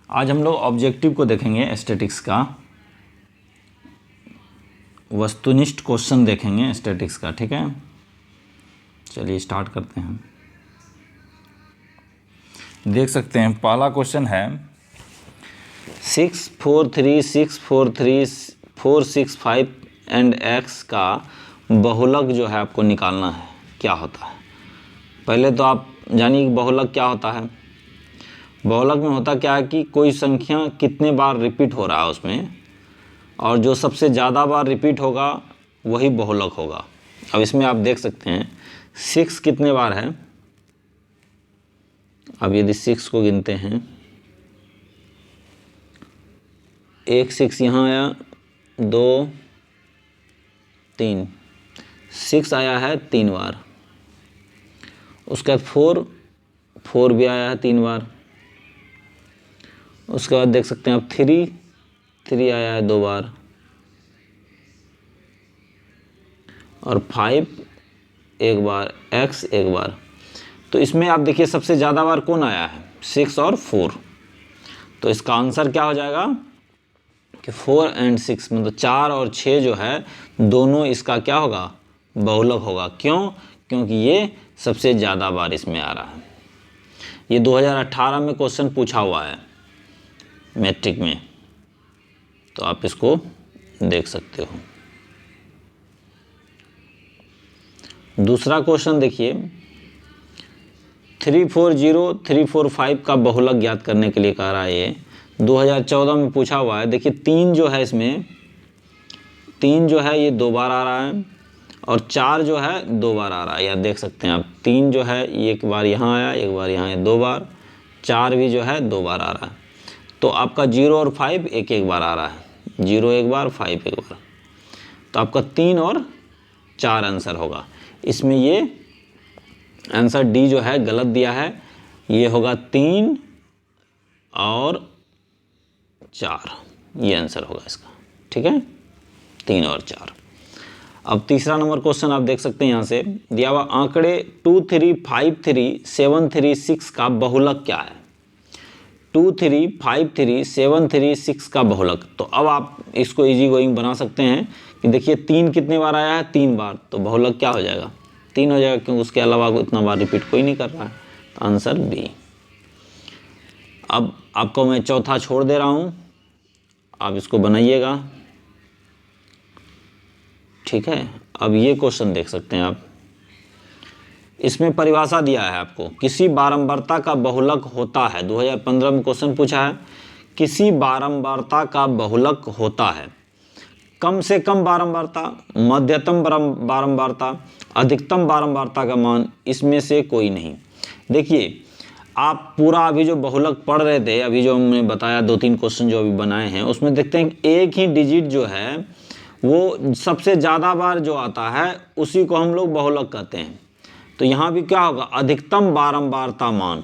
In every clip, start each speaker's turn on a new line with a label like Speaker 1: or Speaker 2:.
Speaker 1: आज हम लोग ऑब्जेक्टिव को देखेंगे, स्टैटिक्स का वस्तुनिष्ठ क्वेश्चन देखेंगे स्टैटिक्स का। ठीक है, चलिए स्टार्ट करते हैं। देख सकते हैं पहला क्वेश्चन है 6436435 एंड x का बहुलक जो है आपको निकालना है, क्या होता है। पहले तो आप जानिए कि बहुलक क्या होता है। बहुलक में होता क्या है कि कोई संख्या कितने बार रिपीट हो रहा है उसमें, और जो सबसे ज़्यादा बार रिपीट होगा वही बहुलक होगा। अब इसमें आप देख सकते हैं 6 कितने बार है। अब यदि 6 को गिनते हैं, 1 6 यहाँ आया, 2 3 6 आया है 3 बार। उसके बाद 4 भी आया है 3 बार। उसके बाद देख सकते हैं आप 3 आया है 2 बार, और 5 1 बार, x 1 बार। तो इसमें आप देखिए सबसे ज़्यादा बार कौन आया है, 6 और 4। तो इसका आंसर क्या हो जाएगा कि 4 और 6 मतलब 4 और 6 जो है दोनों इसका क्या होगा, बहुलक होगा। क्यों? क्योंकि ये सबसे ज़्यादा बार इसमें आ रहा है। ये 2018 में क्वेश्चन पूछा हुआ है मैट्रिक में, तो आप इसको देख सकते हो। दूसरा क्वेश्चन देखिए 340345 का बहुलक ज्ञात करने के लिए कह रहा है। ये 2014 में पूछा हुआ है। देखिए 3 जो है इसमें, 3 जो है ये 2 बार आ रहा है, और 4 जो है 2 बार आ रहा है। या देख सकते हैं आप 3 जो है एक बार यहाँ आया, एक बार यहाँ आया, 2 बार। 4 भी जो है 2 बार आ रहा है। तो आपका 0 और 5 एक एक बार आ रहा है, 0 एक बार, 5 एक बार। तो आपका 3 और 4 आंसर होगा। इसमें ये आंसर डी जो है गलत दिया है, ये होगा 3 और 4, ये आंसर होगा इसका। ठीक है, 3 और 4। अब तीसरा नंबर क्वेश्चन आप देख सकते हैं, यहाँ से दिया हुआ आंकड़े 2353736 का बहुलक क्या है। 2353736 का बहुलक। तो अब आप इसको इजी गोइंग बना सकते हैं कि देखिए 3 कितने बार आया है, 3 बार, तो बहुलक क्या हो जाएगा, 3 हो जाएगा, क्योंकि उसके अलावा इतना बार रिपीट कोई नहीं कर रहा है। तो आंसर बी। अब आपको मैं चौथा छोड़ दे रहा हूँ, आप इसको बनाइएगा। ठीक है, अब ये क्वेश्चन देख सकते हैं आप। इसमें परिभाषा दिया है आपको, किसी बारंबारता का बहुलक होता है। 2015 में क्वेश्चन पूछा है, किसी बारंबारता का बहुलक होता है। कम से कम बारंबारता, मध्यतम बारंबारता, अधिकतम बारंबारता का मान, इसमें से कोई नहीं। देखिए आप पूरा अभी जो बहुलक पढ़ रहे थे, अभी जो हमने बताया 2-3 क्वेश्चन जो अभी बनाए हैं, उसमें देखते हैं एक ही डिजिट जो है वो सबसे ज़्यादा बार जो आता है उसी को हम लोग बहुलक कहते हैं। तो यहाँ भी क्या होगा, अधिकतम बारंबारता मान।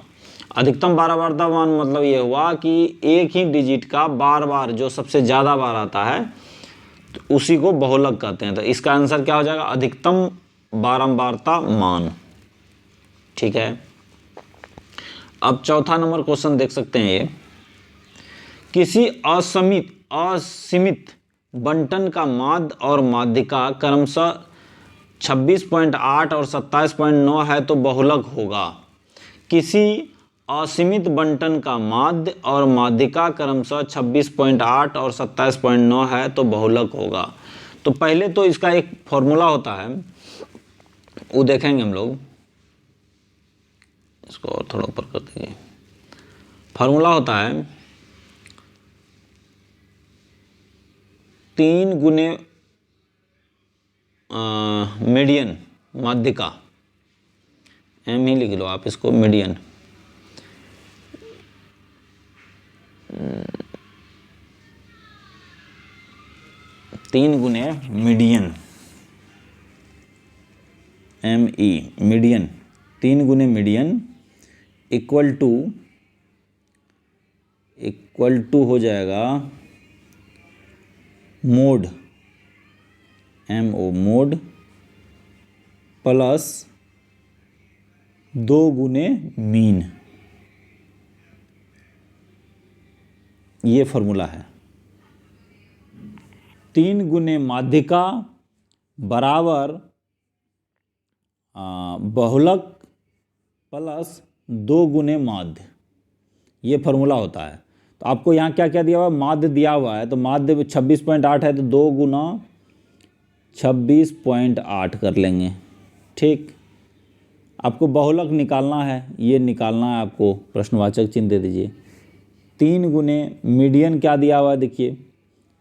Speaker 1: अधिकतम बारंबारता मान मतलब ये हुआ कि एक ही डिजिट का बार बार जो सबसे ज़्यादा बार आता है तो उसी को बहुलक कहते हैं। तो इसका आंसर क्या हो जाएगा, अधिकतम बारंबारता मान। ठीक है, अब चौथा नंबर क्वेश्चन देख सकते हैं। ये किसी असीमित बंटन का माध्य और माध्यिका क्रमशः 26.8 और 27.9 है तो बहुलक होगा। किसी असीमित बंटन का माध्य और माध्यिका क्रमशः 26.8 और 27.9 है तो बहुलक होगा। तो पहले तो इसका एक फॉर्मूला होता है, वो देखेंगे हम लोग। इसको और थोड़ा ऊपर कर दीजिए। फार्मूला होता है 3 गुने मीडियन माध्यिका, एम ही लिख लो आप इसको, मीडियन। तीन गुने मीडियन, एम ई, मीडियन, 3 गुने मीडियन इक्वल टू हो जाएगा mode, M O, mode plus 2 गुने मीन। ये फॉर्मूला है, 3 गुने माध्यिका बराबर बहुलक प्लस 2 गुने माध्य, ये फॉर्मूला होता है। तो आपको यहाँ क्या क्या दिया हुआ है, माध्य दिया हुआ है, तो माध्य 26.8 है तो 2 गुना 26.8 कर लेंगे। ठीक, आपको बहुलक निकालना है, ये निकालना है आपको, प्रश्नवाचक चिन्ह दे दीजिए। 3 गुने मीडियन क्या दिया हुआ है देखिए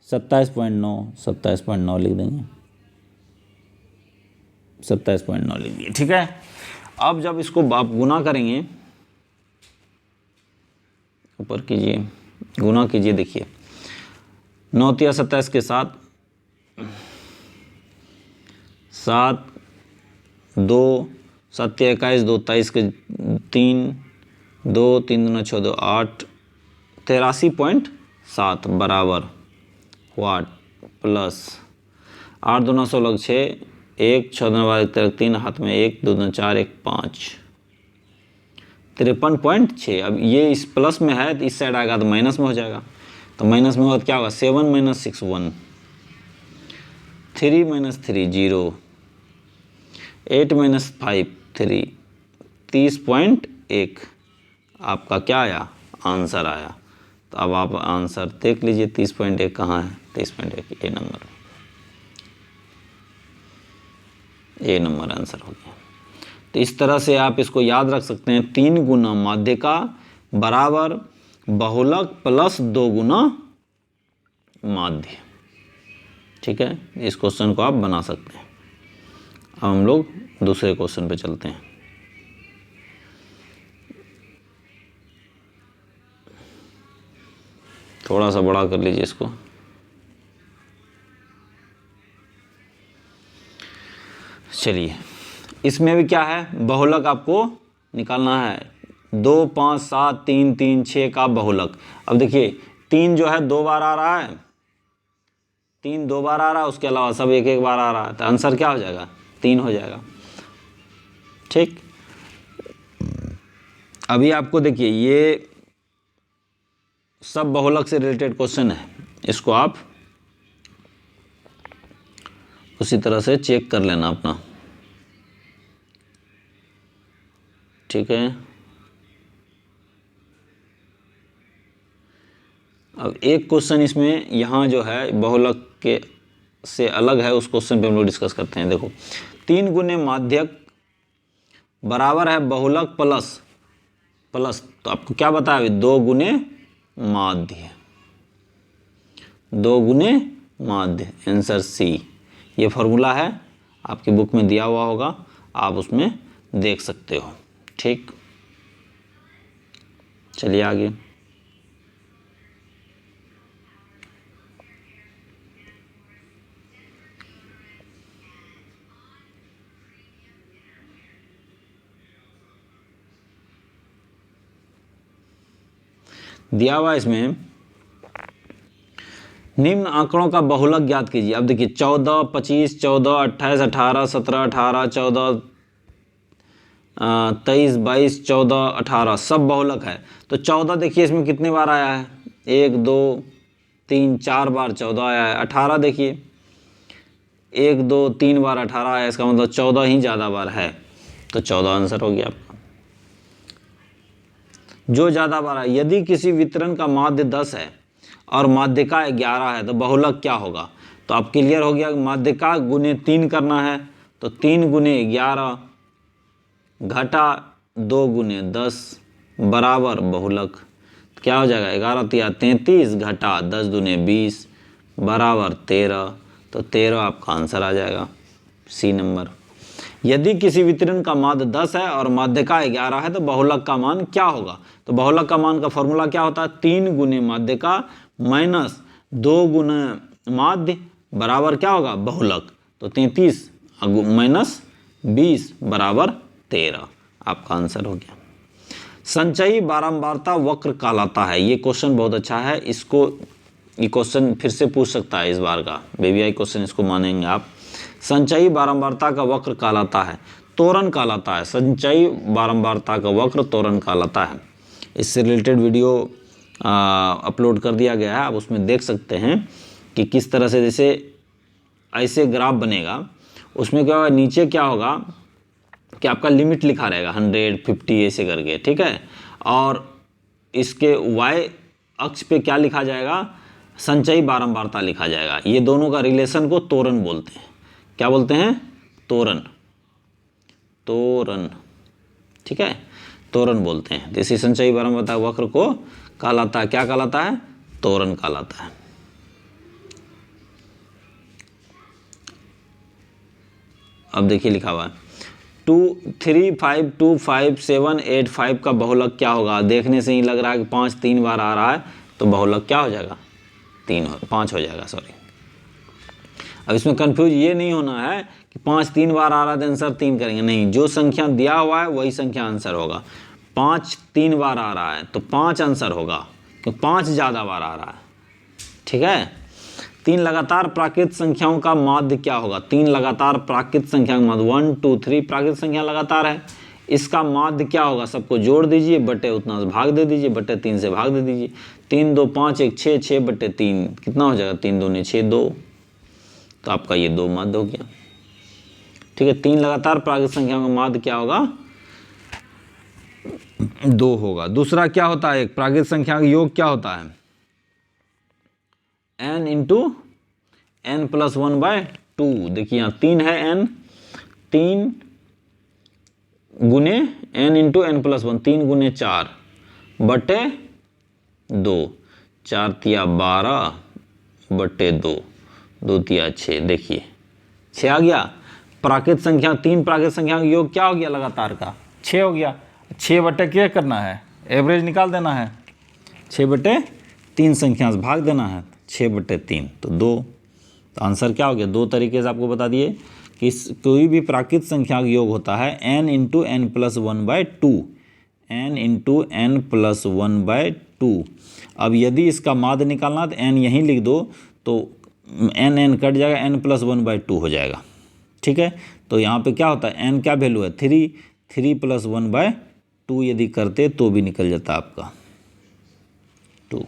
Speaker 1: 27.9 लिख देंगे, 27.9 लिख दिए। ठीक है, अब जब इसको आप गुना करेंगे, ऊपर कीजिए, गुना कीजिए, देखिए 9 तिया 27 के साथ 7 2 7 तिया 21 2 23 के 3 2 3 दूना 6 2 8 83.7 बराबर वाट प्लस 8 दूना 16 6 1 6 दूना 12 3 हाथ में 1 2 दूना 4 1 5 53.6। अब ये इस प्लस में है तो इस साइड आएगा तो माइनस में हो जाएगा, तो माइनस में होगा तो क्या होगा 7 - 6 1 3 - 3 0 8 - 5 3 30.1 आपका क्या आया, आंसर आया। तो अब आप आंसर देख लीजिए 30.1 कहाँ है, 30.1 ए नंबर, ए नंबर आंसर हो गया। तो इस तरह से आप इसको याद रख सकते हैं, 3 गुना माध्यिका बराबर बहुलक प्लस 2 गुना माध्य। ठीक है, इस क्वेश्चन को आप बना सकते हैं। अब हम लोग दूसरे क्वेश्चन पे चलते हैं। थोड़ा सा बड़ा कर लीजिए इसको। चलिए, इसमें भी क्या है, बहुलक आपको निकालना है, 2 5 7 3 3 6 का बहुलक। अब देखिए 3 जो है 2 बार आ रहा है, 3 2 बार आ रहा है, उसके अलावा सब एक एक बार आ रहा है, तो आंसर क्या हो जाएगा, 3 हो जाएगा। ठीक, अभी आपको देखिए ये सब बहुलक से रिलेटेड क्वेश्चन है, इसको आप उसी तरह से चेक कर लेना अपना। ठीक है, अब एक क्वेश्चन इसमें यहाँ जो है बहुलक के से अलग है, उस क्वेश्चन पे हम लोग डिस्कस करते हैं। देखो 3 गुने माध्यक बराबर है बहुलक प्लस प्लस, तो आपको क्या बताया अभी, 2 गुने माध्य, 2 गुने माध्य, आंसर सी। ये फॉर्मूला है, आपकी बुक में दिया हुआ होगा, आप उसमें देख सकते हो। ठीक, चलिए आगे। दिया हुआ इसमें, निम्न आंकड़ों का बहुलक ज्ञात कीजिए। अब देखिए 14 25 14 28 18 17 18 14 23 22 14 18 सब बहुलक है। तो 14 देखिए इसमें कितने बार आया है, 1 2 3 4 बार 14 आया है। 18 देखिए 1 2 3 बार 18 आया, इसका मतलब 14 ही ज़्यादा बार है, तो 14 आंसर हो गया आपका। जो ज़्यादा बार है, यदि किसी वितरण का माध्य 10 है और माध्यिका 11 है तो बहुलक क्या होगा। तो आप क्लियर हो गया, माध्यिका गुने 3 करना है, तो 3 गुने 11 घटा 2 गुने 10 बराबर बहुलक, क्या हो जाएगा, 11 तिया 33 घटा 10 दूने 20 बराबर 13, तो 13 आपका आंसर आ जाएगा, सी नंबर। यदि किसी वितरण का माध्य 10 है और माध्यिका 11 है तो बहुलक का मान क्या होगा। तो बहुलक का मान का फॉर्मूला क्या होता है, 3 गुने माध्यिका माइनस 2 गुने माध्य बराबर क्या होगा, बहुलक। तो 33 माइनस 20 बराबर 13, आपका आंसर हो गया। संचयी बारंबारता वक्र कहलाता है। ये क्वेश्चन बहुत अच्छा है, इसको ये क्वेश्चन फिर से पूछ सकता है इस बार का, BBI क्वेश्चन इसको मानेंगे आप। संचयी बारंबारता का वक्र कहलाता है, त्वरण कहलाता है। संचयी बारंबारता का वक्र त्वरण कहलाता है। इससे रिलेटेड वीडियो अपलोड कर दिया गया है, आप उसमें देख सकते हैं कि किस तरह से जैसे ऐसे ग्राफ बनेगा। उसमें क्या होगा, नीचे क्या होगा कि आपका लिमिट लिखा रहेगा 100, 50 ऐसे करके, ठीक है। और इसके वाई अक्ष पे क्या लिखा जाएगा, संचयी बारंबारता लिखा जाएगा। ये दोनों का रिलेशन को त्वरण बोलते हैं। क्या बोलते हैं, त्वरण, त्वरण, ठीक है, त्वरण बोलते हैं। तो इसी संचयी बारंबारता वक्र को कहलाता है, क्या कहलाता है, त्वरण कहलाता है। अब देखिए लिखा हुआ है 2, 3, 5, 2, 5, 7, 8, 5 का बहुलक क्या होगा। देखने से ही लग रहा है कि 5 3 बार आ रहा है, तो बहुलक क्या हो जाएगा, 5 हो जाएगा, सॉरी। अब इसमें कंफ्यूज ये नहीं होना है कि 5 3 बार आ रहा है तो आंसर 3 करेंगे, नहीं, जो संख्या दिया हुआ है वही संख्या आंसर होगा। 5 3 बार आ रहा है तो 5 आंसर होगा, क्योंकि 5 ज़्यादा बार आ रहा है, ठीक है। 3 लगातार प्राकृत संख्याओं का माध्य क्या होगा। 3 लगातार प्राकृत संख्या का माध्य, 1 2 3 प्राकृत संख्या लगातार है, इसका माध्य क्या होगा, सबको जोड़ दीजिए, बटे उतना से भाग दे दीजिए, बटे 3 से भाग दे दीजिए। 3 2 5 1 6, 6 बटे 3 कितना हो जाएगा, 3 2 6 2, तो आपका ये 2 माध्य हो गया, ठीक है। 3 लगातार प्राकृत संख्याओं का माध्य क्या होगा, 2 होगा। दूसरा क्या होता है, एक प्राकृत संख्या का योग क्या होता है, n इंटू n प्लस 1/2। देखिए यहाँ 3 है n, 3 गुने n इंटू n प्लस 1, 3 गुने 4 बटे 2, 4 तिया 12 बटे 2, 2 तिया 6, देखिए 6 आ गया। प्राकृत संख्या, 3 प्राकृत संख्या का योग क्या हो गया लगातार का, 6 हो गया। 6 बटे क्या करना है, एवरेज निकाल देना है, 6 बटे 3 संख्या से भाग देना है, 6 बटे 3 तो 2, तो आंसर क्या हो गया। 2 तरीके से आपको बता दिए कि कोई भी प्राकृत संख्या का योग होता है n into n plus 1/2, n into n plus 1/2। अब यदि इसका माध्य निकालना तो n यहीं लिख दो, तो n कट जाएगा, n प्लस 1/2 हो जाएगा, ठीक है। तो यहाँ पे क्या होता है, n क्या वैल्यू है 3, 3 प्लस 1/2 यदि करते तो भी निकल जाता आपका 2।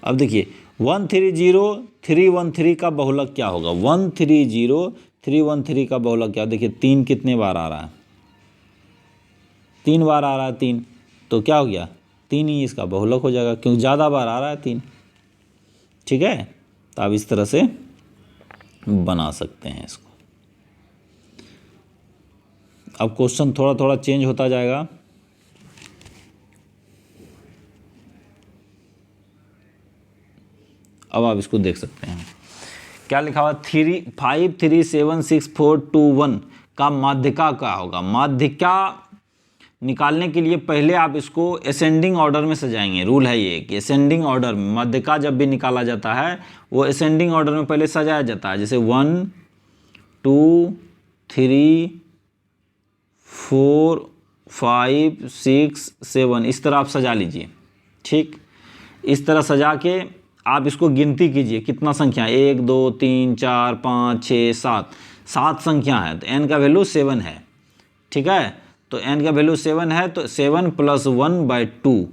Speaker 1: अब देखिए 130 313 का बहुलक क्या होगा, 130 313 का बहुलक क्या, देखिए 3 कितने बार आ रहा है, 3 बार आ रहा है 3, तो क्या हो गया, 3 ही इसका बहुलक हो जाएगा, क्योंकि ज़्यादा बार आ रहा है 3, ठीक है। तो आप इस तरह से बना सकते हैं इसको। अब क्वेश्चन थोड़ा थोड़ा चेंज होता जाएगा। अब आप इसको देख सकते हैं, क्या लिखा हुआ 3 5 3 7 6 4 2 1 का माध्यिका क्या होगा। माध्यिका निकालने के लिए पहले आप इसको असेंडिंग ऑर्डर में सजाएंगे। रूल है ये कि असेंडिंग ऑर्डर में माध्यिका जब भी निकाला जाता है वो असेंडिंग ऑर्डर में पहले सजाया जाता है, जैसे 1 2 3 4 5 6 7 इस तरह आप सजा लीजिए, ठीक। इस तरह सजा के आप इसको गिनती कीजिए, कितना संख्या, 1 2 3 4 5 6 7, 7 संख्या है, तो n का वैल्यू 7 है, ठीक है। तो n का वैल्यू 7 है, तो 7 प्लस 1/2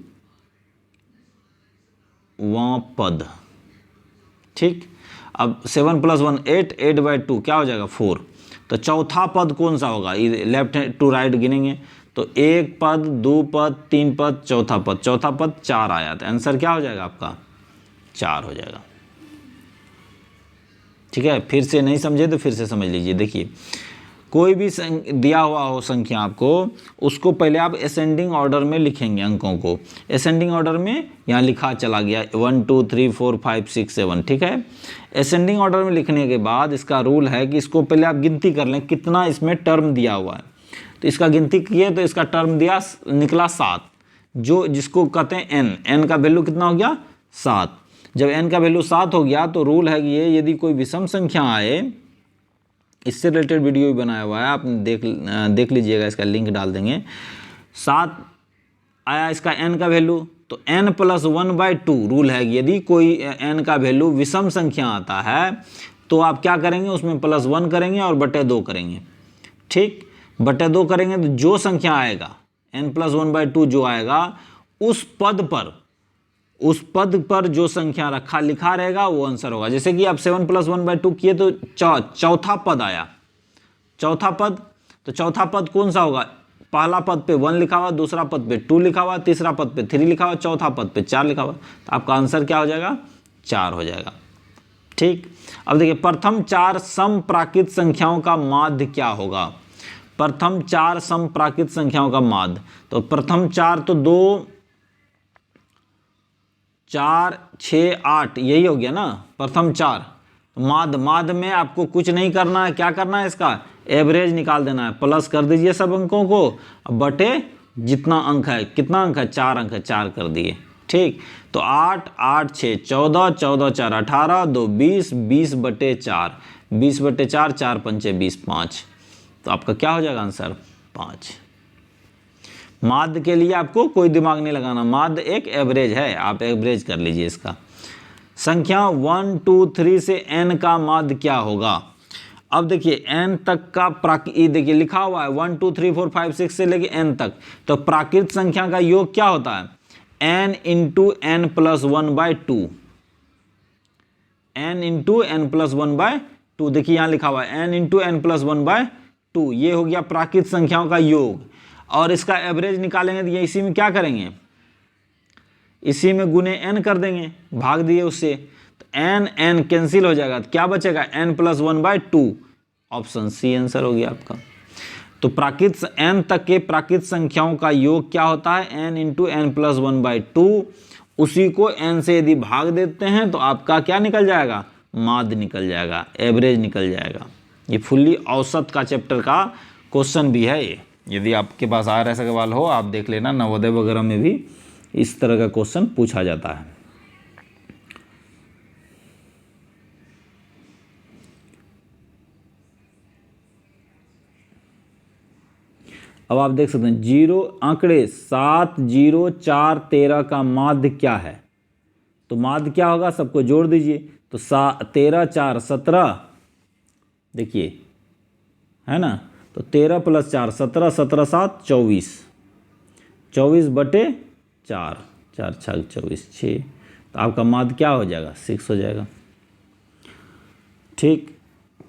Speaker 1: वहाँ पद, ठीक। अब 7 प्लस 1 8, 8/2 क्या हो जाएगा 4। तो चौथा पद कौन सा होगा, लेफ्ट टू राइट गिनेंगे, तो 1 पद 2 पद 3 पद, चौथा पद, चौथा पद 4 आया, तो आंसर क्या हो जाएगा आपका 4 हो जाएगा, ठीक है। फिर से नहीं समझे तो फिर से समझ लीजिए। देखिए कोई भी दिया हुआ हो संख्या आपको, उसको पहले आप असेंडिंग ऑर्डर में लिखेंगे अंकों को। असेंडिंग ऑर्डर में यहाँ लिखा चला गया 1 2 3 4 5 6 7, ठीक है। असेंडिंग ऑर्डर में लिखने के बाद इसका रूल है कि इसको पहले आप गिनती कर लें कितना इसमें टर्म दिया हुआ है। तो इसका गिनती किए तो इसका टर्म दिया निकला 7, जो जिसको कहते हैं n का वैल्यू कितना हो गया 7। जब n का वैल्यू 7 हो गया तो रूल है कि ये यदि कोई विषम संख्या आए, इससे रिलेटेड वीडियो भी बनाया हुआ है, आप देख लीजिएगा, इसका लिंक डाल देंगे। 7 आया इसका n का वैल्यू, तो n प्लस 1/2 रूल है कि यदि कोई n का वैल्यू विषम संख्या आता है तो आप क्या करेंगे, उसमें प्लस 1 करेंगे और बटे 2 करेंगे, ठीक। बटे 2 करेंगे तो जो संख्या आएगा n प्लस 1/2 जो आएगा उस पद पर उस पद पर जो संख्या लिखा रहेगा वो आंसर होगा। जैसे कि आप 7 + 1/2 किए तो चौथा पद आया, चौथा पद, तो चौथा पद कौन सा होगा? पहला पद पे 1 लिखा हुआ, दूसरा पद पे 2 लिखा हुआ, तीसरा पद पे 3 लिखा हुआ, चौथा पद पे 4 लिखा हुआ, तो आपका आंसर क्या हो जाएगा? 4 हो जाएगा। ठीक, अब देखिए प्रथम 4 समप्राकृत संख्याओं का माध्य क्या होगा? प्रथम 4 समप्राकृत संख्याओं का माध्य, तो प्रथम 4 तो 2 4 6 8 यही हो गया ना, प्रथम 4। माध्य में आपको कुछ नहीं करना है, क्या करना है? इसका एवरेज निकाल देना है, प्लस कर दीजिए सब अंकों को, बटे जितना अंक है, कितना अंक है? 4 अंक है, 4 कर दिए। ठीक, तो 8 8 6 14, 14 4 18, 2 20, 20/4, 20/4, 4 पंचे 20, 5, तो आपका क्या हो जाएगा आंसर? 5। माध्य के लिए आपको कोई दिमाग नहीं लगाना, माध्य एक एवरेज है, आप एवरेज कर लीजिए इसका। संख्या 1 2 3 से n का माध्य क्या होगा? अब देखिए n तक का देखिए लिखा हुआ है 1 2 3 4 5 6 से लेके n तक, तो प्राकृत संख्या का योग क्या होता है? n × n + 1/2, n × n + 1/2। देखिए यहाँ लिखा हुआ है n × n + 1/2, ये हो गया प्राकृत संख्याओं का योग। और इसका एवरेज निकालेंगे तो ये इसी में क्या करेंगे? इसी में गुने n कर देंगे, भाग दिए उससे, तो n कैंसिल हो जाएगा, तो क्या बचेगा? n + 1/2, ऑप्शन सी आंसर हो गया आपका। तो प्राकृत n तक के प्राकृत संख्याओं का योग क्या होता है? n × n + 1/2, उसी को n से यदि भाग देते हैं तो आपका क्या निकल जाएगा? माध्य निकल जाएगा, एवरेज निकल जाएगा। ये फुल्ली औसत का चैप्टर का क्वेश्चन भी है ये, यदि आपके पास RS सवाल हो आप देख लेना, नवोदय वगैरह में भी इस तरह का क्वेश्चन पूछा जाता है। अब आप देख सकते हैं 0 आंकड़े 7 0 4 13 का माध्य क्या है? तो माध्य क्या होगा? सबको जोड़ दीजिए, तो 13 4 17, देखिए है ना, तो 13 + 4 17, 17 7 24, 24/4, 4 6 24 6, तो आपका माध्य क्या हो जाएगा? 6 हो जाएगा। ठीक,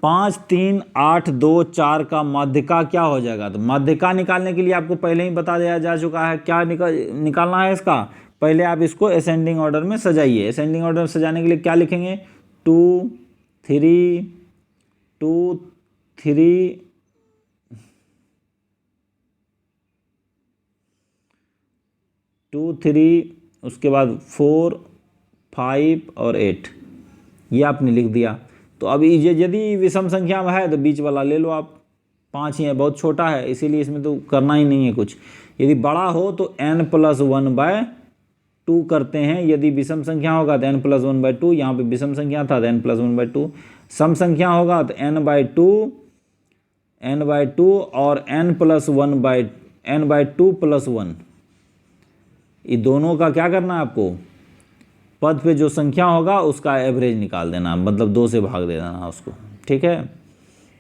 Speaker 1: 5 3 8 2 4 का माध्यिका क्या हो जाएगा? तो माध्यिका निकालने के लिए आपको पहले ही बता दिया जा चुका है, क्या निकालना है इसका? पहले आप इसको असेंडिंग ऑर्डर में सजाइए। असेंडिंग ऑर्डर में सजाने के लिए क्या लिखेंगे? 2 3 2 3 2 3, उसके बाद 4 5 और 8, ये आपने लिख दिया। तो अब ये यदि विषम संख्या में है तो बीच वाला ले लो आप, 5 ही है, बहुत छोटा है इसीलिए इसमें तो करना ही नहीं है कुछ। यदि बड़ा हो तो n + 1/2 करते हैं, यदि विषम संख्या होगा तो n + 1/2, यहाँ पे विषम संख्या था तो n + 1/2, सम संख्या होगा तो n/2 और n/2 + 1, ये दोनों का क्या करना है आपको? पद पे जो संख्या होगा उसका एवरेज निकाल देना, मतलब 2 से भाग दे देना उसको। ठीक है,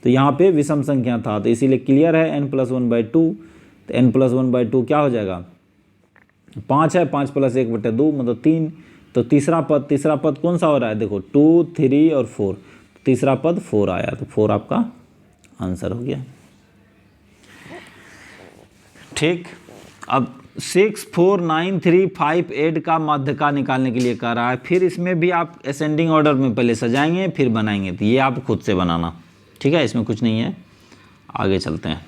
Speaker 1: तो यहाँ पे विषम संख्या था तो इसीलिए क्लियर है n + 1/2, तो n + 1/2 क्या हो जाएगा? 5 है, 5 + 1/2 मतलब 3, तो तीसरा पद कौन सा हो रहा है? देखो 2 3 और 4, तीसरा पद 4 आया, तो 4 आपका आंसर हो गया। ठीक, अब 6 4 9 3 5 8 का माध्यिका निकालने के लिए कह रहा है। फिर इसमें भी आप असेंडिंग ऑर्डर में पहले सजाएंगे फिर बनाएंगे, तो ये आप खुद से बनाना। ठीक है, इसमें कुछ नहीं है, आगे चलते हैं।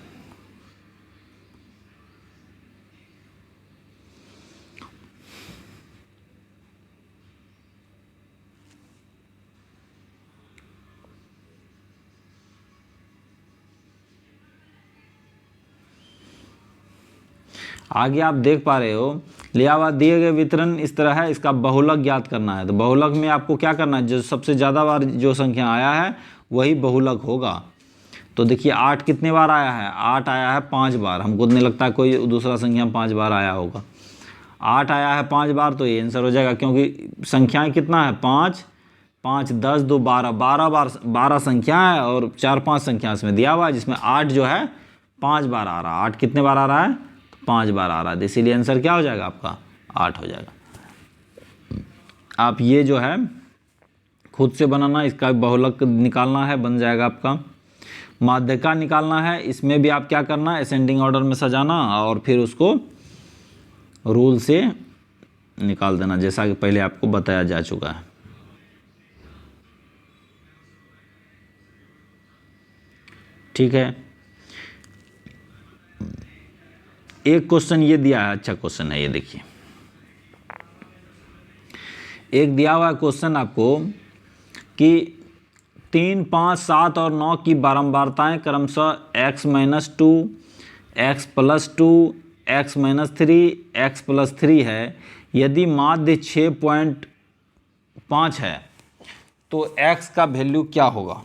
Speaker 1: आगे आप देख पा रहे हो, लिया हुआ दिए गए वितरण इस तरह है, इसका बहुलक ज्ञात करना है। तो बहुलक में आपको क्या करना है? जो सबसे ज़्यादा बार जो संख्या आया है वही बहुलक होगा। तो देखिए 8 कितने बार आया है? 8 आया है 5 बार। हमको नहीं लगता है कोई दूसरा संख्या 5 बार आया होगा। 8 आया है 5 बार, तो ये आंसर हो जाएगा, क्योंकि संख्याएँ कितना है? 5 5 10 2 12, 12 बार 12 संख्या है और 4 5 संख्या इसमें दिया हुआ है, जिसमें 8 जो है 5 बार आ रहा है। 8 कितने बार आ रहा है? 5 बार आ रहा है, इसीलिए आंसर क्या हो जाएगा आपका? 8 हो जाएगा। आप ये जो है खुद से बनाना, इसका बहुलक निकालना है, बन जाएगा आपका। माध्यिका निकालना है, इसमें भी आप क्या करना है, असेंडिंग ऑर्डर में सजाना और फिर उसको रूल से निकाल देना, जैसा कि पहले आपको बताया जा चुका है। ठीक है, एक क्वेश्चन ये दिया है, अच्छा क्वेश्चन है ये, देखिए एक दिया हुआ क्वेश्चन आपको कि 3, 5, 7 और 9 की बारंबारताएं क्रमशः x-2, x+2, x-3, x+3 है। यदि माध्य 6.5 है तो x का वैल्यू क्या होगा।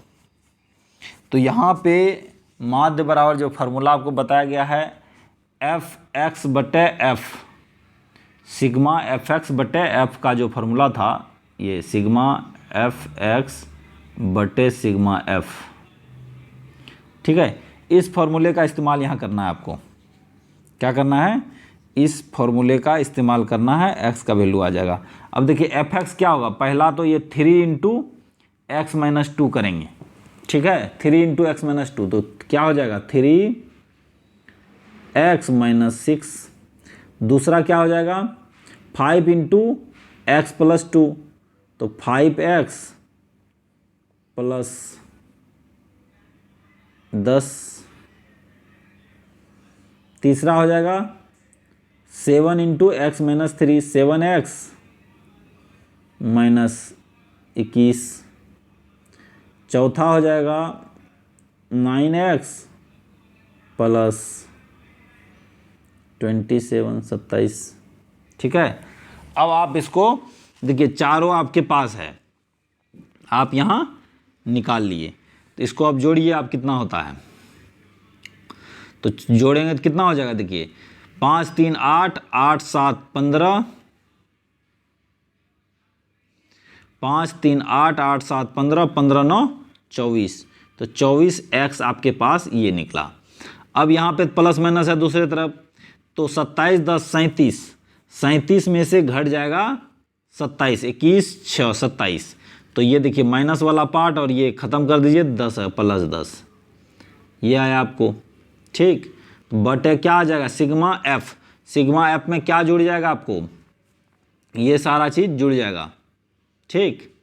Speaker 1: तो यहाँ पे माध्य बराबर जो फार्मूला आपको बताया गया है Fx/f, सिग्मा Fx/f का जो फार्मूला था ये सिग्मा Fx/सिग्मा f। ठीक है, इस फार्मूले का इस्तेमाल यहाँ करना है आपको। क्या करना है, इस फार्मूले का इस्तेमाल करना है, x का वैल्यू आ जाएगा। अब देखिए Fx क्या होगा, पहला तो ये 3 × x-2 करेंगे। ठीक है, 3 × x-2 तो क्या हो जाएगा 3x-6। दूसरा क्या हो जाएगा 5 × x+2 तो 5x + 10। तीसरा हो जाएगा 7 × x-3, 7x - 21। चौथा हो जाएगा 9x + 27, 27। ठीक है, अब आप इसको देखिए चारों आपके पास है, आप यहाँ निकाल लिए, तो इसको आप जोड़िए, आप कितना होता है तो जोड़ेंगे तो कितना हो जाएगा, देखिए 5, 3, 8, 8, 7, 15, 5, 3, 8, 8, 7, 15, 15, 9, 24। तो 24x आपके पास ये निकला। अब यहाँ पे प्लस माइनस है दूसरी तरफ, तो 27, 10, 37, 37 में से घट जाएगा 27, 21, 6, 27। तो ये देखिए माइनस वाला पार्ट और ये ख़त्म कर दीजिए, 10 है, +10 ये आया आपको। ठीक, तो बटे क्या आ जाएगा सिग्मा एफ, सिग्मा एफ में क्या जुड़ जाएगा आपको, ये सारा चीज़ जुड़ जाएगा। ठीक,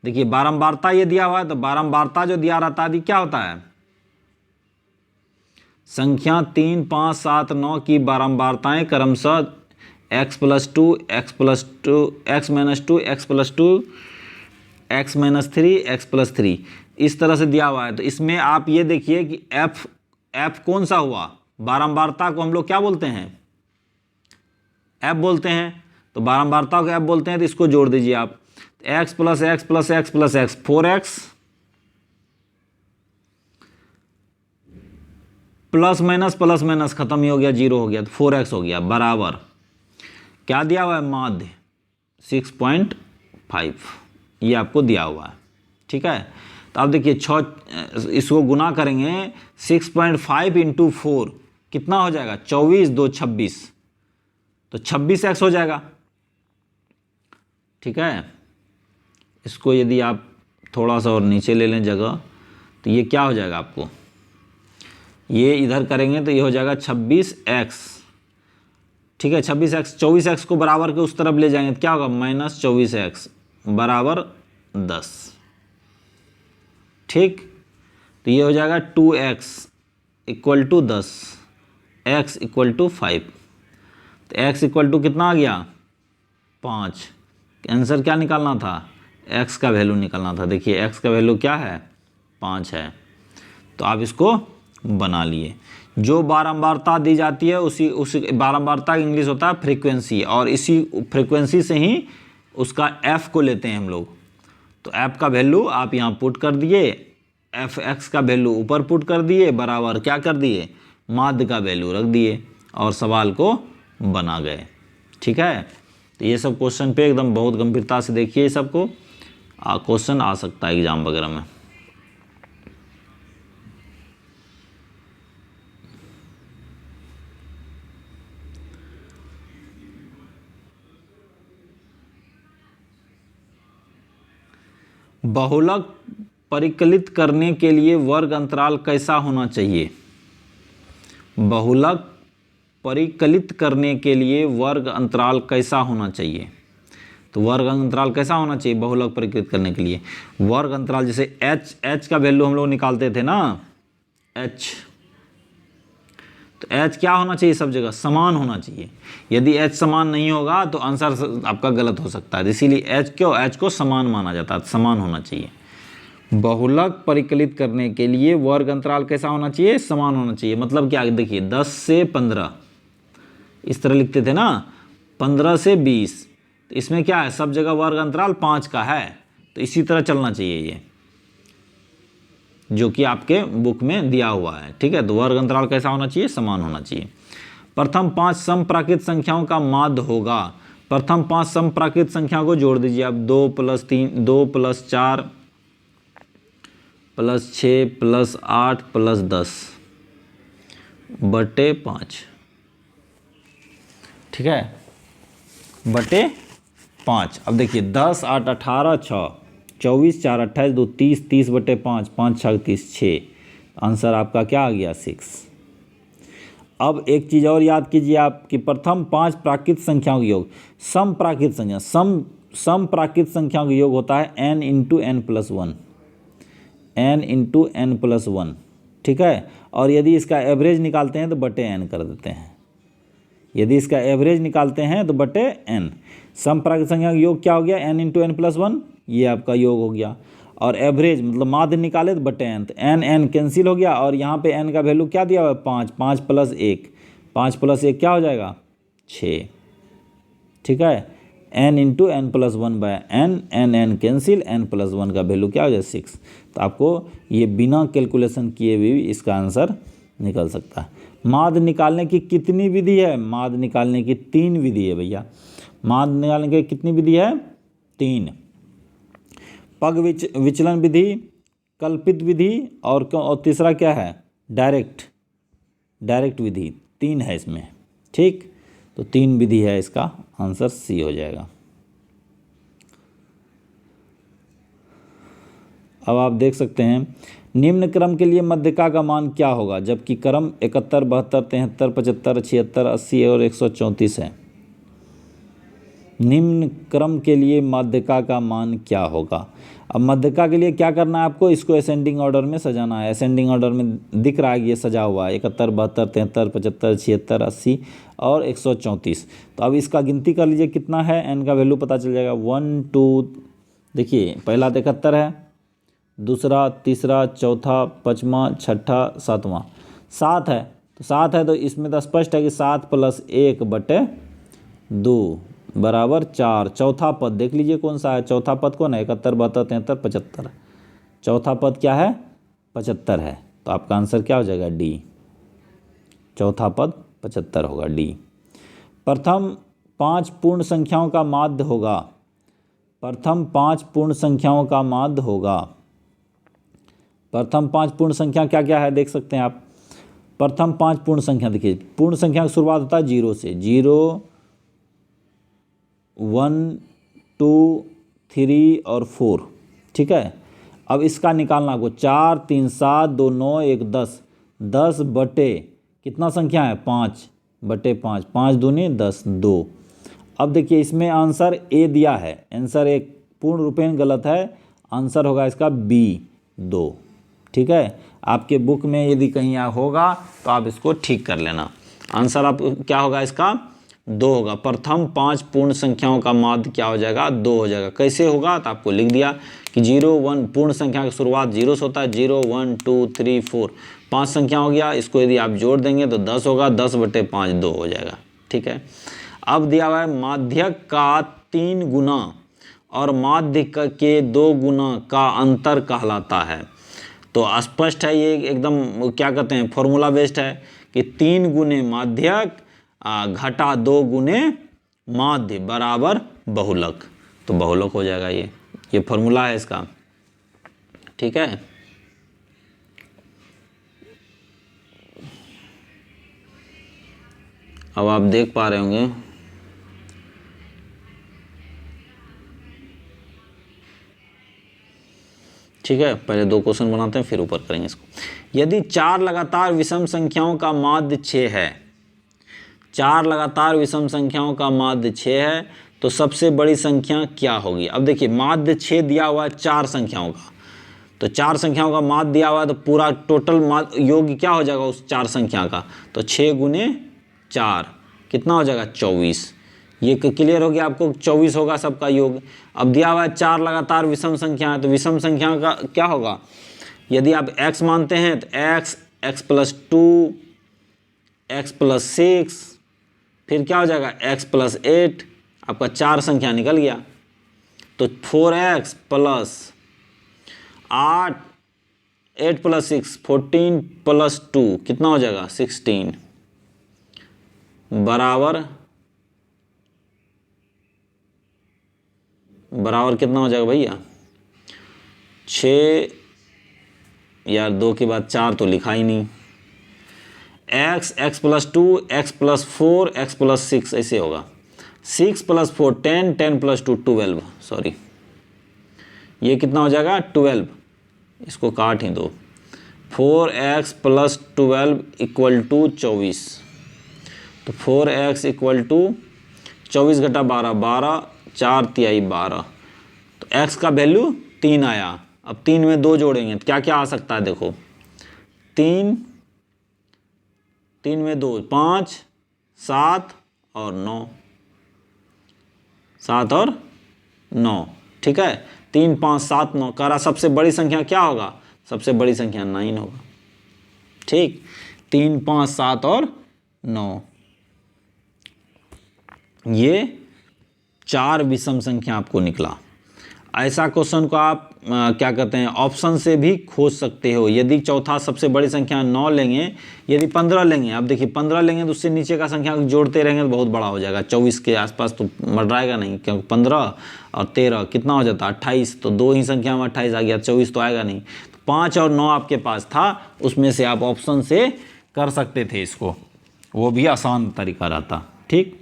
Speaker 1: देखिए बारंबारता ये दिया हुआ है, तो बारंबारता जो दिया रहता है क्या होता है, संख्या 3, 5, 7, 9 की बारंबारताएं क्रमशः x+2, x+2, x-2, x+2, x-3, x+3 इस तरह से दिया हुआ है। तो इसमें आप ये देखिए कि f कौन सा हुआ, बारंबारता को हम लोग क्या बोलते हैं, f बोलते हैं, तो बारंबारता को f बोलते हैं, तो इसको जोड़ दीजिए आप, x + x + x + x 4x plus minus खत्म ही हो गया, 0 हो गया, तो 4x हो गया, बराबर क्या दिया हुआ है माध्य 6.5, ये आपको दिया हुआ है। ठीक है, तो अब देखिए 6, इसको गुना करेंगे 6.5 × 4 कितना हो जाएगा 24, 2, 26, तो 26x हो जाएगा। ठीक है, इसको यदि आप थोड़ा सा और नीचे ले लें जगह, तो ये क्या हो जाएगा आपको, ये इधर करेंगे तो ये हो जाएगा 26x। ठीक है, 26x, 24x को बराबर के उस तरफ ले जाएंगे तो क्या होगा -24x बराबर 10। ठीक, तो ये हो जाएगा 2x = 10, x = 5। तो x = कितना आ गया 5। आंसर क्या निकालना था, x का वैल्यू निकालना था। देखिए x का वैल्यू क्या है 5 है, तो आप इसको बना लिए। जो बारंबारता दी जाती है उसी बारंबारता इंग्लिश होता है फ्रीक्वेंसी, और इसी फ्रीक्वेंसी से ही उसका f को लेते हैं हम लोग। तो f का वैल्यू आप यहाँ पुट कर दिए, fx का वैल्यू ऊपर पुट कर दिए, बराबर क्या कर दिए माध्य का वैल्यू रख दिए और सवाल को बना गए। ठीक है, तो ये सब क्वेश्चन पे एकदम बहुत गंभीरता से देखिए, सबको क्वेश्चन आ सकता है एग्जाम वगैरह में। बहुलक परिकलित करने के लिए वर्ग अंतराल कैसा होना चाहिए? बहुलक परिकलित करने के लिए वर्ग अंतराल कैसा होना चाहिए? तो वर्ग अंतराल कैसा होना चाहिए बहुलक परिकलित करने के लिए? वर्ग अंतराल जैसे h का वैल्यू हम लोग निकालते थे ना, h, तो h क्या होना चाहिए? सब जगह समान होना चाहिए। यदि h समान नहीं होगा तो आंसर आपका गलत हो सकता है। इसीलिए h को समान माना जाता है, समान होना चाहिए। बहुलक परिकलित करने के लिए वर्ग अंतराल कैसा होना चाहिए? समान होना चाहिए। मतलब क्या, देखिए 10 से 15 इस तरह लिखते थे ना, 15 से 20, तो इसमें क्या है, सब जगह वर्ग अंतराल 5 का है, तो इसी तरह चलना चाहिए ये, जो कि आपके बुक में दिया हुआ है। ठीक है, तो वर्ग अंतराल कैसा होना चाहिए? समान होना चाहिए। प्रथम 5 समप्राकृत संख्याओं का माध्य होगा। प्रथम 5 समप्राकृत संख्याओं को जोड़ दीजिए आप। 2 + 3, 2 + 4 + 6 + 8 + 10 बटे 5। ठीक है, बटे 5। अब देखिए 10 8 18 6 24 4 28 2 30 30 बटे 5 5 6 30 6। आंसर आपका क्या आ गया? 6। अब एक चीज़ और याद कीजिए आप कि प्रथम 5 प्राकृत संख्याओं का योग, सम प्राकृत संख्या, सम प्राकृत संख्याओं का योग होता है n × n+1, n × n+1। ठीक है, और यदि इसका एवरेज निकालते हैं तो बटे n कर देते हैं। यदि इसका एवरेज निकालते हैं तो बटे n। सम प्राकृत संख्या का योग क्या हो गया? n × n+1, ये आपका योग हो गया। और एवरेज मतलब माध्य निकाले तो बटे n, तो n कैंसिल हो गया। और यहाँ पे n का वैल्यू क्या दिया हुआ है? 5, 5 + 1, 5 + 1 क्या हो जाएगा? 6। ठीक है, n × n+1/n, n cancel, n+1 का वैल्यू क्या हो जाए? 6। तो आपको ये बिना कैलकुलेशन किए भी इसका आंसर निकल सकता है। माध्य निकालने की कितनी विधि है? माध्य निकालने की 3 विधि है भैया। माध्य निकालने की कितनी विधि है? 3। पग विचलन विधि, कल्पित विधि, और तीसरा क्या है? डायरेक्ट विधि। 3 है इसमें। ठीक, तो 3 विधि है, इसका आंसर सी हो जाएगा। अब आप देख सकते हैं निम्न क्रम के लिए मध्यका का मान क्या होगा, जबकि क्रम 71 72 73 75 76 80 और 134 है। निम्न क्रम के लिए मध्यका का मान क्या होगा? अब मध्यका के लिए क्या करना है आपको? इसको असेंडिंग ऑर्डर में सजाना है। असेंडिंग ऑर्डर में दिख रहा है, ये सजा हुआ है 71 72 73 75 76 80 और 134। तो अब इसका गिनती कर लीजिए कितना है, n का वैल्यू पता चल जाएगा। 1 2, देखिए पहला 71 है, दूसरा, तीसरा, चौथा, पाँचवा, छठा, सातवां, 7 है। तो 7 है, तो इसमें तो स्पष्ट है कि 7 + 1 बटे 2 बराबर 4। चौथा पद देख लीजिए कौन सा है? चौथा पद कौन है? 71 72 73 75। चौथा पद क्या है? 75 है। तो आपका आंसर क्या हो जाएगा? डी। चौथा पद 75 होगा, डी। प्रथम 5 पूर्ण संख्याओं का माध्य होगा। प्रथम 5 पूर्ण संख्याओं का माध्य होगा। प्रथम 5 पूर्ण संख्या क्या क्या है देख सकते हैं आप। प्रथम 5 पूर्ण संख्या, देखिए पूर्ण संख्या की शुरुआत होता है 0 से। 0 1 2 3 और 4। ठीक है, अब इसका निकालना आपको 4 3 7 2 9 1 10। 10 बटे कितना संख्या है? 5 बटे 5, 5 दूनी 10 2। अब देखिए इसमें आंसर ए दिया है, आंसर एक पूर्ण रूपेण गलत है। आंसर होगा इसका बी 2। ठीक है, आपके बुक में यदि कहीं होगा तो आप इसको ठीक कर लेना। आंसर आप क्या होगा? इसका 2 होगा। प्रथम 5 पूर्ण संख्याओं का माध्य क्या हो जाएगा? 2 हो जाएगा। कैसे होगा? तो आपको लिख दिया कि 0 1, पूर्ण संख्या की शुरुआत 0 से होता है। 0 1 2 3 4, 5 संख्या हो गया। इसको यदि आप जोड़ देंगे तो 10 होगा। 10 बटे 5 2 हो जाएगा। ठीक है, अब दिया हुआ है माध्यक का 3 गुना और माध्य के 2 गुना का अंतर कहलाता है। तो स्पष्ट है, ये एकदम क्या कहते हैं, फॉर्मूला बेस्ड है कि 3 गुने माध्यक घटा 2 गुने माध्य बराबर बहुलक। तो बहुलक हो जाएगा, ये फॉर्मूला है इसका। ठीक है, अब आप देख पा रहे होंगे ठीक है, पहले 2 क्वेश्चन बनाते हैं फिर ऊपर करेंगे इसको। यदि 4 लगातार विषम संख्याओं का माध्य 6 है, 4 लगातार विषम संख्याओं का माध्य 6 है तो सबसे बड़ी संख्या क्या होगी। अब देखिए माध्य 6 दिया हुआ है 4 संख्याओं का, तो 4 संख्याओं का माध्य दिया हुआ है तो पूरा टोटल योग क्या हो जाएगा उस 4 संख्या का, तो 6 गुने 4 कितना हो जाएगा 24। ये क्लियर हो गया आपको, 24 होगा सबका योग। अब दिया हुआ है 4 लगातार विषम संख्या है, तो विषम संख्या का क्या होगा, यदि आप x मानते हैं तो x, x + 2, x + 6, फिर क्या हो जाएगा x + 8, आपका 4 संख्या निकल गया। तो 4x + 8, 8 + 6 14 + 2 कितना हो जाएगा 16 बराबर कितना हो जाएगा भैया 6, यार 2 के बाद 4 तो लिखा ही नहीं, x, x + 2, x + 4, x + 6 ऐसे होगा, 6 + 4 10, 10 + 2 12, सॉरी ये कितना हो जाएगा 12, इसको काट ही दो, 4x + 12 = 24, तो 4x = 24 घटा 12, 12 4 तिहाई 12, तो x का वैल्यू 3 आया। अब 3 में 2 जोड़ेंगे तो क्या क्या आ सकता है, देखो 3 में 2 5, 7 और 9, 7 और 9, ठीक है 3 5 7 9 कह रहा सबसे बड़ी संख्या क्या होगा, सबसे बड़ी संख्या 9 होगा, ठीक 3 5 7 और 9, ये 4 विषम संख्या आपको निकला। ऐसा क्वेश्चन को आप क्या कहते हैं ऑप्शन से भी खोज सकते हो। यदि चौथा सबसे बड़ी संख्या 9 लेंगे, यदि 15 लेंगे, आप देखिए 15 लेंगे तो उससे नीचे का संख्या जोड़ते रहेंगे तो बहुत बड़ा हो जाएगा, 24 के आसपास तो मर्राएगा नहीं, क्योंकि 15 और 13 कितना हो जाता है 28, तो 2 ही संख्या में 28 आ गया, 24 तो आएगा नहीं। तो 5 और 9 आपके पास था, उसमें से आप ऑप्शन से कर सकते थे इसको, वो भी आसान तरीका रहता, ठीक।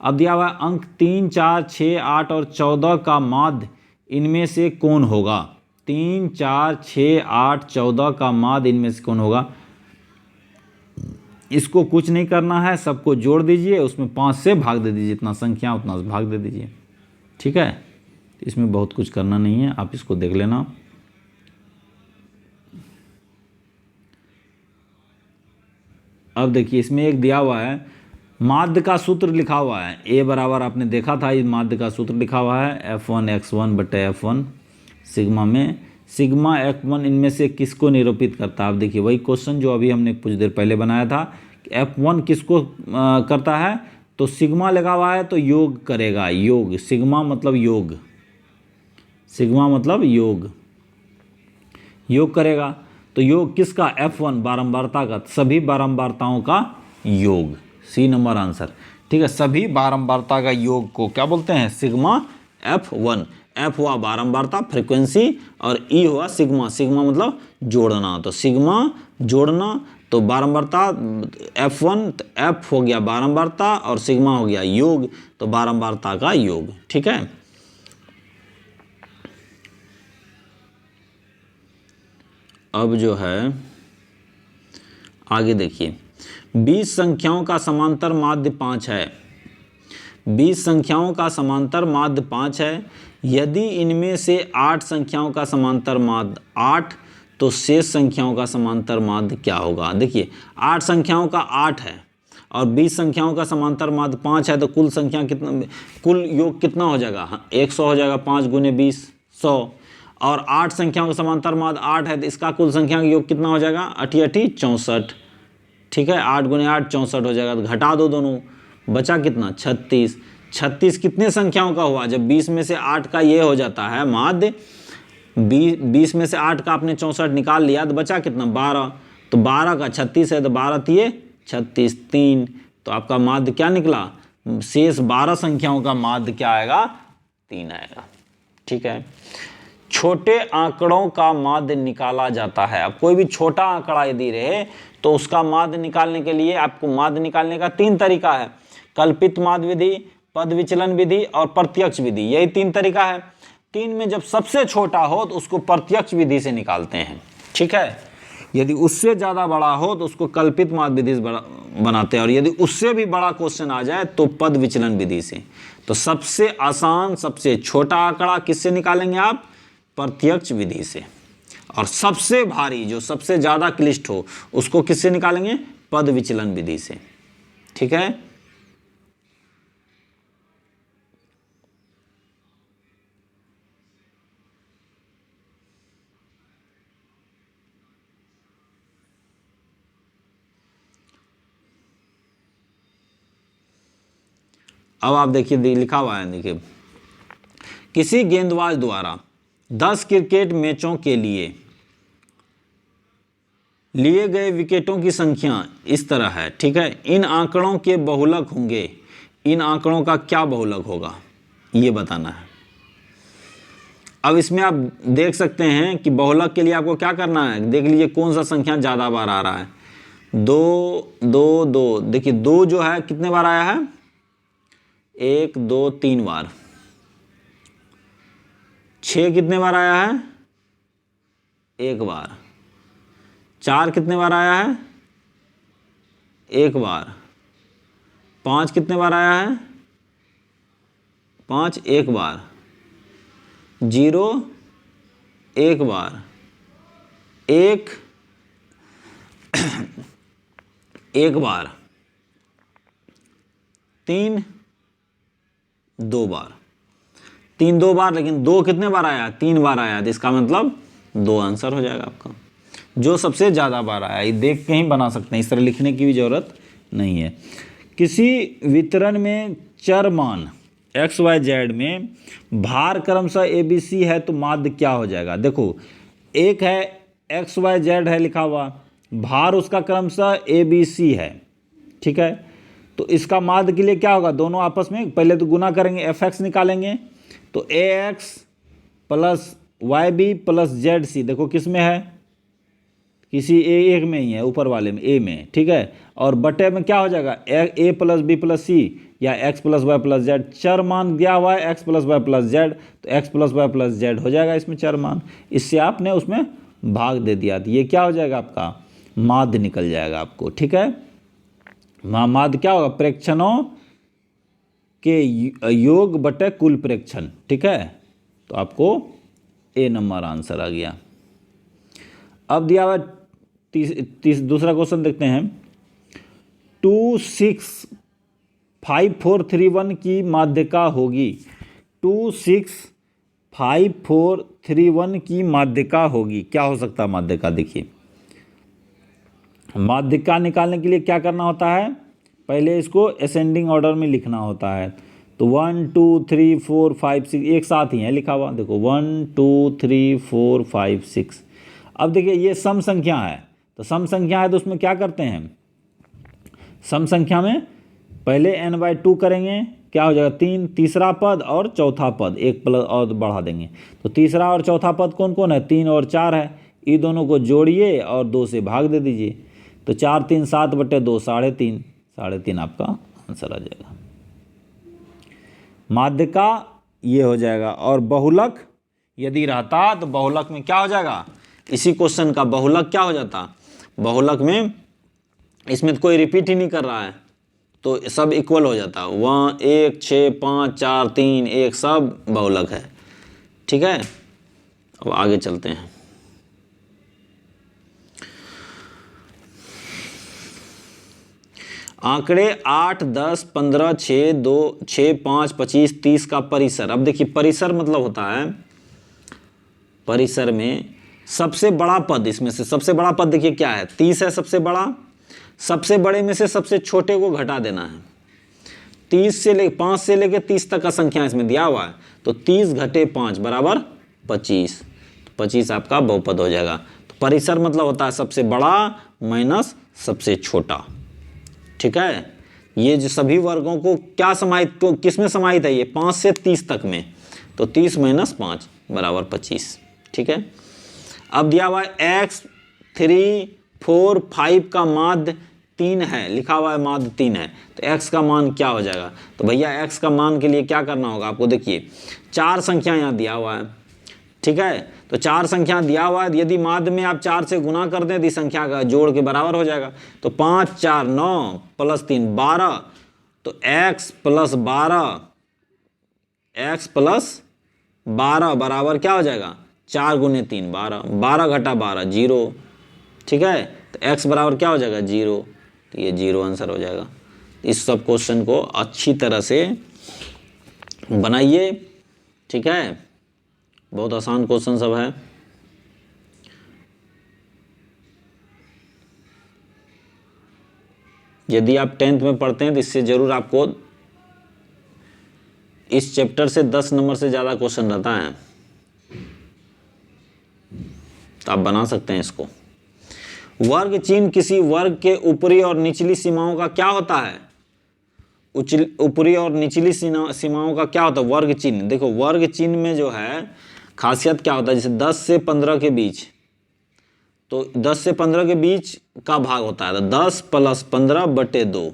Speaker 1: अब दिया हुआ अंक 3 4 6 8 और 14 का माध्य इनमें से कौन होगा। 3 4 6 8 14 का माध्य इनमें से कौन होगा। इसको कुछ नहीं करना है, सबको जोड़ दीजिए, उसमें 5 से भाग दे दीजिए, जितना संख्या उतना से भाग दे दीजिए, ठीक है। इसमें बहुत कुछ करना नहीं है, आप इसको देख लेना। अब देखिए इसमें एक दिया हुआ है माध्य का सूत्र लिखा हुआ है, a बराबर आपने देखा था, इस माध्य का सूत्र लिखा हुआ है f1 x1 बटे f1 सिग्मा में सिग्मा f1 इनमें से किसको निरूपित करता है। आप देखिए वही क्वेश्चन जो अभी हमने कुछ देर पहले बनाया था, f1 किसको करता है, तो सिग्मा लगा हुआ है तो योग करेगा, योग सिग्मा मतलब योग, सिग्मा मतलब योग, योग करेगा। तो योग किसका, f1 बारंबारता का, सभी बारंबारताओं का योग, सी नंबर आंसर, ठीक है। सभी बारंबारता का योग को क्या बोलते हैं, सिग्मा f1। f हुआ बारंबारता फ्रीक्वेंसी और e हुआ सिग्मा, सिग्मा मतलब जोड़ना, तो सिग्मा जोड़ना, तो बारंबारता f1, तो f हो गया बारंबारता और सिग्मा हो गया योग, तो बारंबारता का योग, ठीक है। अब जो है आगे देखिए 20 संख्याओं का समांतर माध्य 5 है, 20 संख्याओं का समांतर माध्य 5 है। यदि इनमें से 8 संख्याओं का समांतर माध्य 8, तो शेष संख्याओं का समांतर माध्य क्या होगा। देखिए 8 संख्याओं का 8 है और 20 संख्याओं का समांतर माध्य 5 है, तो कुल संख्या कितना, कुल योग कितना हो जाएगा, 100 हो जाएगा, 5 गुने 20 100, और 8 संख्याओं का समांतर माध्य 8 है तो इसका कुल संख्या का योग कितना हो जाएगा, 8 8 64, ठीक है। 8 गुने 8 64 हो जाएगा, तो घटा दो दोनों, बचा कितना 36। 36 कितने संख्याओं का हुआ, जब 20 में से 8 का ये हो जाता है माध्य, 20 में से 8 का आपने 64 निकाल लिया तो बचा कितना 12, तो 12 का 36 है, तो 12 तिये 36 3, तो आपका माध्य क्या निकला, शेष 12 संख्याओं का माध्य क्या आएगा 3 आएगा, ठीक है। छोटे आंकड़ों का माध्य निकाला जाता है। अब कोई भी छोटा आंकड़ा यदि रहे तो उसका माध्य निकालने के लिए आपको माध्य निकालने का 3 तरीका है, कल्पित माध्य विधि, पद विचलन विधि और प्रत्यक्ष विधि, यही 3 तरीका है। तीन में जब सबसे छोटा हो तो उसको प्रत्यक्ष विधि से निकालते हैं, ठीक है। यदि उससे ज़्यादा बड़ा हो तो उसको कल्पित माध्य विधि से बनाते हैं, और यदि उससे भी बड़ा क्वेश्चन आ जाए तो पद विचलन विधि से। तो सबसे आसान सबसे छोटा आंकड़ा किससे निकालेंगे आप? प्रत्यक्ष विधि से। और सबसे भारी जो सबसे ज़्यादा क्लिष्ट हो उसको किससे निकालेंगे? पद विचलन विधि से, ठीक है। अब आप देखिए लिखा हुआ है, देखिए किसी गेंदबाज द्वारा 10 क्रिकेट मैचों के लिए लिए गए विकेटों की संख्या इस तरह है, ठीक है। इन आंकड़ों के बहुलक होंगे, इन आंकड़ों का क्या बहुलक होगा ये बताना है। अब इसमें आप देख सकते हैं कि बहुलक के लिए आपको क्या करना है, देख लीजिए कौन सा संख्या ज़्यादा बार आ रहा है। 2 2 2, देखिए 2 जो है कितने बार आया है? 1 2 3 बार। 6 कितने बार आया है? 1 बार। 4 कितने बार आया है? 1 बार। 5 कितने बार आया है? 5 1 बार। 0 1 बार। 1 1 बार। 3 2 बार। 3 2 बार, लेकिन 2 कितने बार आया? 3 बार आया, तो इसका मतलब 2 आंसर हो जाएगा आपका, जो सबसे ज़्यादा बार आया। ये देख के ही बना सकते हैं, इस तरह लिखने की भी ज़रूरत नहीं है। किसी वितरण में चर मान एक्स वाई जेड में भार क्रमशः ए बी सी है तो माध्य क्या हो जाएगा? देखो एक है एक्स वाई जेड है लिखा हुआ, भार उसका क्रमशः ए बी सी है, ठीक है। तो इसका माध्य के लिए क्या होगा? दोनों आपस में पहले तो गुना करेंगे, एफ एक्स निकालेंगे, तो A X plus Y B plus Z C, देखो किस में है? किसी एक में ही है, ऊपर वाले में ए में, ठीक है। और बटे में क्या हो जाएगा? A plus B plus C या X plus Y plus Z. चर मान दिया हुआ है X plus Y plus Z, तो X plus Y plus Z हो जाएगा इसमें चर मान। इससे आपने उसमें भाग दे दिया, तो ये क्या हो जाएगा? आपका माध्य निकल जाएगा आपको, ठीक है। माध्य क्या होगा? प्रेक्षणों के योग बटे कुल प्रेक्षण, ठीक है। तो आपको ए नंबर आंसर आ गया। अब दिया हुआ दूसरा क्वेश्चन देखते हैं। 265431 की माध्यिका होगी। 265431 की माध्यिका होगी, क्या हो सकता है माध्यिका? देखिए माध्यिका निकालने के लिए क्या करना होता है? पहले इसको असेंडिंग ऑर्डर में लिखना होता है। तो 1 2 3 4 5 6 एक साथ ही है लिखा हुआ, देखो 1 2 3 4 5 6। अब देखिए ये सम संख्या है, तो सम संख्या है तो उसमें क्या करते हैं? सम संख्या में पहले n/2 करेंगे, क्या हो जाएगा? 3, तीसरा पद और चौथा पद एक प्लस और बढ़ा देंगे। तो तीसरा और चौथा पद कौन कौन है? 3 और 4 है, ये दोनों को जोड़िए और 2 से भाग दे दीजिए। तो 4 3 7 बटे 2 3.5, 3.5 आपका आंसर आ जाएगा। माध्यिका ये हो जाएगा। और बहुलक यदि रहता तो बहुलक में क्या हो जाएगा? इसी क्वेश्चन का बहुलक क्या हो जाता? बहुलक में इसमें तो कोई रिपीट ही नहीं कर रहा है, तो सब इक्वल हो जाता। 1 1 6 5 4 3 1 सब बहुलक है, ठीक है। अब आगे चलते हैं। आंकड़े 8 10 15 6 2 6 5 25 30 का परिसर। अब देखिए परिसर मतलब होता है, परिसर में सबसे बड़ा पद, इसमें से सबसे बड़ा पद देखिए क्या है? 30 है सबसे बड़ा। सबसे बड़े में से सबसे छोटे को घटा देना है। 5 से लेके 30 तक का संख्या इसमें दिया हुआ है, तो 30 घटे 5 बराबर 25। 25 आपका बहुपद हो जाएगा। तो परिसर मतलब होता है सबसे बड़ा माइनस सबसे छोटा, ठीक है। ये जो सभी वर्गों को क्या समाहित, तो किस में समाहित है? ये 5 से 30 तक में, तो 30 - 5 बराबर 25, ठीक है। अब दिया हुआ है x 3 4 5 का माध्य 3 है, लिखा हुआ है माध्य 3 है, तो x का मान क्या हो जाएगा? तो भैया x का मान के लिए क्या करना होगा आपको? देखिए 4 संख्या यहाँ दिया हुआ है, ठीक है, तो 4 संख्या दिया हुआ है, यदि माध्य में आप 4 से गुना कर दें तो इस संख्या का जोड़ के बराबर हो जाएगा। तो 5 4 9 प्लस 3 12, तो x प्लस 12 बराबर क्या हो जाएगा? 4 गुने 3 12, 12 घटा 12 0, ठीक है, तो x बराबर क्या हो जाएगा? 0, तो ये 0 आंसर हो जाएगा। इस सब क्वेश्चन को अच्छी तरह से बनाइए, ठीक है, बहुत आसान क्वेश्चन सब है। यदि आप 10th में पढ़ते हैं तो इससे ज़रूर आपको इस चैप्टर से 10 नंबर से ज़्यादा क्वेश्चन रहता है, तो आप बना सकते हैं इसको। वर्ग चिन्ह किसी वर्ग के ऊपरी और निचली सीमाओं का क्या होता है? ऊपरी और निचली सीमाओं का क्या होता है? वर्ग चिन्ह। देखो वर्ग चिन्ह में जो है खासियत क्या होता है, जैसे 10 से 15 के बीच, तो 10 से 15 के बीच का भाग होता है, तो 10 प्लस 15 बटे 2,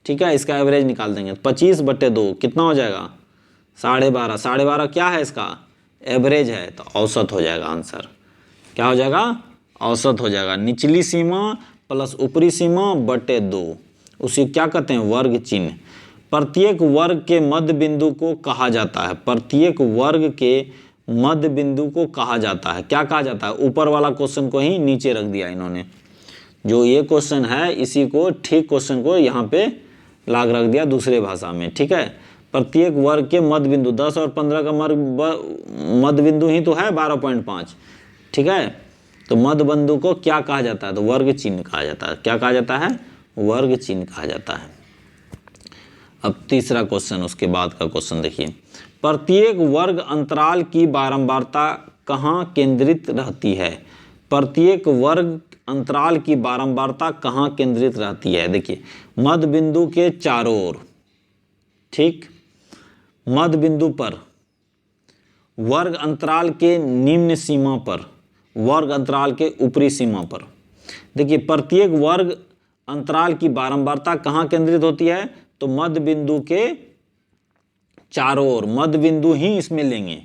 Speaker 1: ठीक है, इसका एवरेज निकाल देंगे, 25 बटे 2 कितना हो जाएगा? 12.5, 12.5 क्या है? इसका एवरेज है, तो औसत हो जाएगा आंसर। क्या हो जाएगा? औसत हो जाएगा। निचली सीमा प्लस ऊपरी सीमा बटे 2, उसी क्या कहते हैं? वर्ग चिन्ह। प्रत्येक वर्ग के मध्य बिंदु को कहा जाता है, प्रत्येक वर्ग के मध्य बिंदु को कहा जाता है, क्या कहा जाता है? ऊपर वाला क्वेश्चन को ही नीचे रख दिया इन्होंने, जो ये क्वेश्चन है इसी को, ठीक क्वेश्चन को यहाँ पे लाग रख दिया दूसरे भाषा में, ठीक है। प्रत्येक वर्ग के मध्य बिंदु, 10 और 15 का मध्य बिंदु ही तो है 12.5, ठीक है, तो मध्य बिंदु को क्या कहा जाता है? तो वर्ग चिन्ह कहा जाता है। क्या कहा जाता है? वर्ग चिन्ह कहा जाता है। अब तीसरा क्वेश्चन, उसके बाद का क्वेश्चन देखिए, प्रत्येक वर्ग अंतराल की बारंबारता कहाँ केंद्रित रहती है? प्रत्येक वर्ग अंतराल की बारंबारता कहाँ केंद्रित रहती है? देखिए मध्य बिंदु के चारों ओर, ठीक, मध्य बिंदु पर, वर्ग अंतराल के निम्न सीमा पर, वर्ग अंतराल के ऊपरी सीमा पर। देखिए प्रत्येक वर्ग अंतराल की बारंबारता कहाँ केंद्रित होती है? तो मध्य बिंदु के चारों ओर, मध्य बिंदु ही इसमें लेंगे,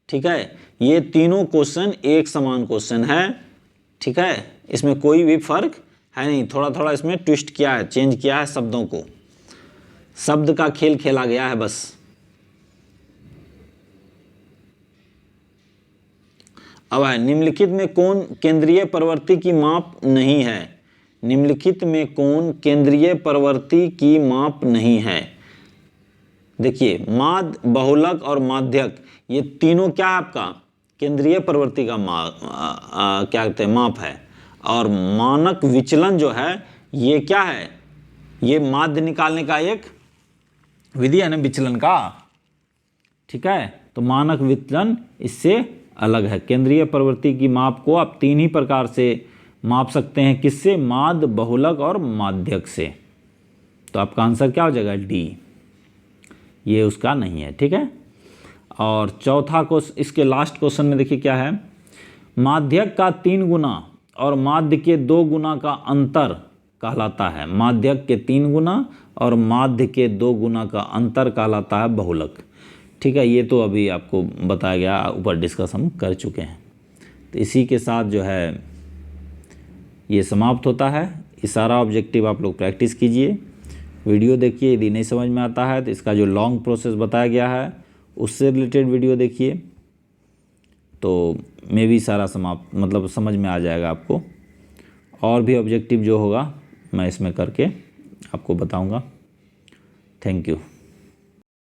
Speaker 1: ठीक है। ये तीनों क्वेश्चन एक समान क्वेश्चन है, ठीक है, इसमें कोई भी फर्क है नहीं, थोड़ा थोड़ा इसमें ट्विस्ट किया है, चेंज किया है शब्दों को, शब्द का खेल खेला गया है बस। अब है निम्नलिखित में कौन केंद्रीय प्रवृत्ति की माप नहीं है? निम्नलिखित में कौन केंद्रीय प्रवृत्ति की माप नहीं है? देखिए माध्य, बहुलक और माध्यक, ये तीनों क्या है आपका? केंद्रीय प्रवृत्ति का क्या कहते हैं? माप है। और मानक विचलन जो है ये क्या है? ये माध्य निकालने का एक विधि है ना विचलन का, ठीक है, तो मानक विचलन इससे अलग है। केंद्रीय प्रवृत्ति की माप को आप 3 ही प्रकार से माप सकते हैं, किससे? माध्य, बहुलक और माध्यक से। तो आपका आंसर क्या हो जाएगा? डी, ये उसका नहीं है, ठीक है। और चौथा क्वेश्चन, इसके लास्ट क्वेश्चन में देखिए क्या है, माध्यक का 3 गुना और माध्य के 2 गुना का अंतर कहलाता है। माध्यक के 3 गुना और माध्य के 2 गुना का अंतर कहलाता है बहुलक, ठीक है। ये तो अभी आपको बताया गया, ऊपर डिस्कस हम कर चुके हैं। तो इसी के साथ जो है ये समाप्त होता है। ये सारा ऑब्जेक्टिव आप लोग प्रैक्टिस कीजिए, वीडियो देखिए, यदि नहीं समझ में आता है तो इसका जो लॉन्ग प्रोसेस बताया गया है उससे रिलेटेड वीडियो देखिए, तो मे भी सारा समाप्त मतलब समझ में आ जाएगा आपको। और भी ऑब्जेक्टिव जो होगा मैं इसमें करके आपको बताऊंगा। Thank you.